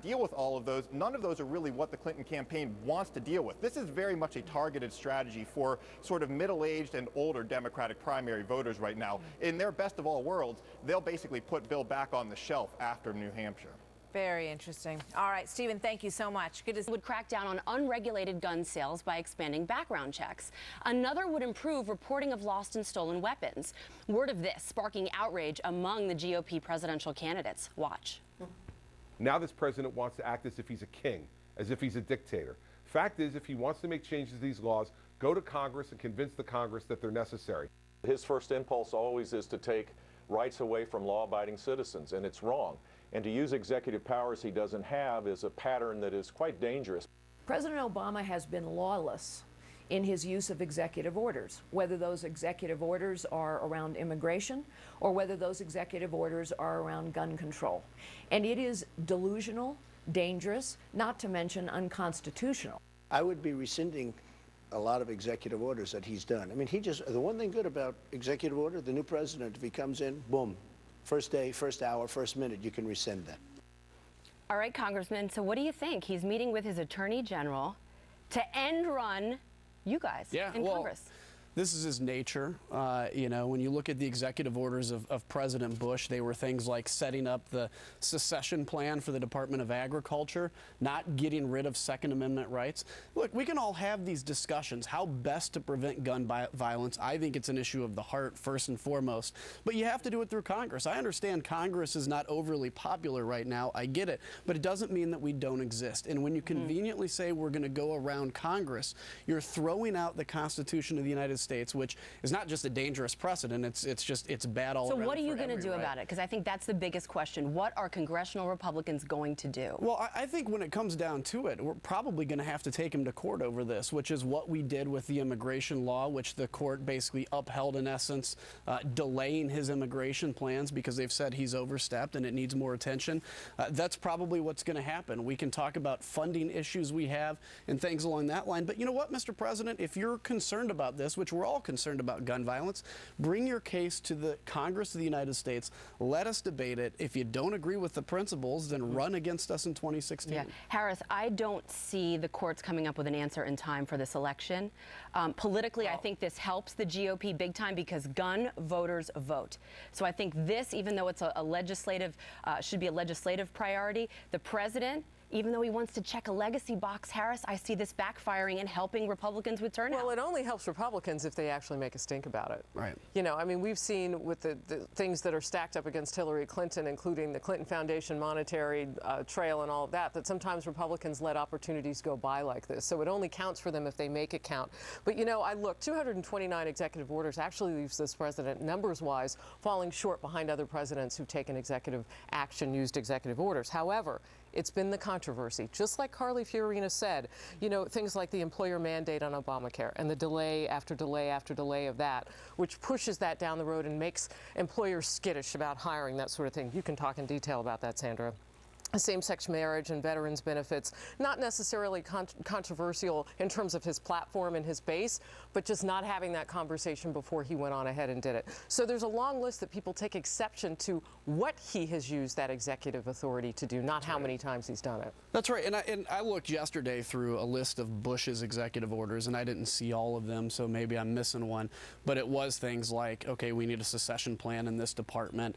deal with all of those. None of those are really what the Clinton campaign wants to deal with. This is very much a targeted strategy for sort of middle-aged and older Democratic primary voters right now. In their best of all worlds, they'll basically put Bill back on the shelf after New Hampshire. Very interesting. All right, Stephen, thank you so much. Good to would crack down on unregulated gun sales by expanding background checks. Another would improve reporting of lost and stolen weapons. Word of this sparking outrage among the GOP presidential candidates. Watch. Now this president wants to act as if he's a king, as if he's a dictator. Fact is, if he wants to make changes to these laws, go to Congress and convince the Congress that they're necessary. His first impulse always is to take rights away from law-abiding citizens, and it's wrong. And to use executive powers he doesn't have is a pattern that is quite dangerous. President Obama has been lawless in his use of executive orders, whether those executive orders are around immigration or whether those executive orders are around gun control. And it is delusional, dangerous, not to mention unconstitutional. I would be rescinding a lot of executive orders that he's done. I mean, the one thing good about executive order, the new president, if he comes in, boom, first day, first hour, first minute, you can rescind that. All right, Congressman, so what do you think? He's meeting with his attorney general to end run you guys in Congress. This is his nature. You know, when you look at the executive orders of President Bush, they were things like setting up the secession plan for the Department of Agriculture, not getting rid of Second Amendment rights. Look, we can all have these discussions. How best to prevent gun violence? I think it's an issue of the heart, first and foremost. But you have to do it through Congress. I understand Congress is not overly popular right now. I get it. But it doesn't mean that we don't exist. And when you conveniently say we're going to go around Congress, you're throwing out the Constitution of the United States, which is not just a dangerous precedent, it's bad all around. So what are you going to do about it? Because I think that's the biggest question. What are congressional Republicans going to do? Well, I think when it comes down to it, we're probably going to have to take him to court over this, which is what we did with the immigration law, which the court basically upheld in essence, delaying his immigration plans because they've said he's overstepped and it needs more attention. That's probably what's going to happen. We can talk about funding issues we have and things along that line. But you know what, Mr. President, if you're concerned about this, which we're all concerned about gun violence, bring your case to the Congress of the United States. Let us debate it. If you don't agree with the principles, then run against us in 2016. Yeah. Harris, I don't see the courts coming up with an answer in time for this election. Politically, I think this helps the GOP big time because gun voters vote. So I think this, even though it's a legislative, should be a legislative priority, the president, even though he wants to check a legacy box, Harris, I see this backfiring and helping Republicans with turnout. Well, it only helps Republicans if they actually make a stink about it. Right. You know, I mean, we've seen with the things that are stacked up against Hillary Clinton, including the Clinton Foundation monetary trail and all of that, that sometimes Republicans let opportunities go by like this. So it only counts for them if they make it count. But, you know, I look, 229 executive orders actually leaves this president, numbers-wise, falling short behind other presidents who've taken executive action, used executive orders. However, it's been the controversy. Just like Carly Fiorina said, you know, things like the employer mandate on Obamacare and the delay after delay after delay of that, which pushes that down the road and makes employers skittish about hiring, that sort of thing. You can talk in detail about that, Sandra. Same-sex marriage and veterans benefits, not necessarily controversial in terms of his platform and his base, but just not having that conversation before he went on ahead and did it. So there's a long list that people take exception to what he has used that executive authority to do, not how many times he's done it. That's right. And I looked yesterday through a list of Bush's executive orders, and I didn't see all of them, so maybe I'm missing one. But it was things like, okay, we need a secession plan in this department.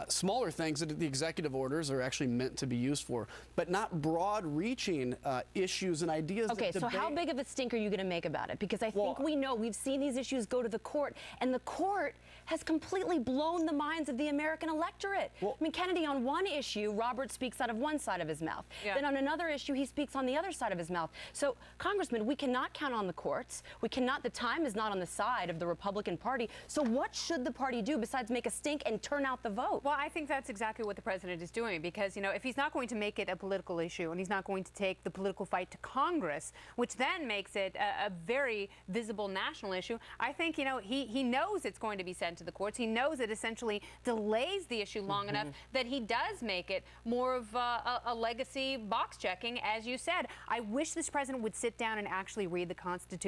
Smaller things that the executive orders are actually meant to be used for, but not broad-reaching issues and ideas. Okay, so how big of a stink are you going to make about it? Because I think we know, we've seen these issues go to the court, and the court has completely blown the minds of the American electorate. I mean, Kennedy, on one issue, Robert speaks out of one side of his mouth. Yeah. Then on another issue, he speaks on the other side of his mouth. So, Congressman, we cannot count on the courts. We cannot, the time is not on the side of the Republican Party. So what should the party do besides make a stink and turn out the vote? Well, I think that's exactly what the president is doing, because, you know, if he's not going to make it a political issue and he's not going to take the political fight to Congress, which then makes it a very visible national issue, I think, you know, he knows it's going to be sent to the courts. He knows it essentially delays the issue long enough that he does make it more of a legacy box checking, as you said. I wish this president would sit down and actually read the Constitution.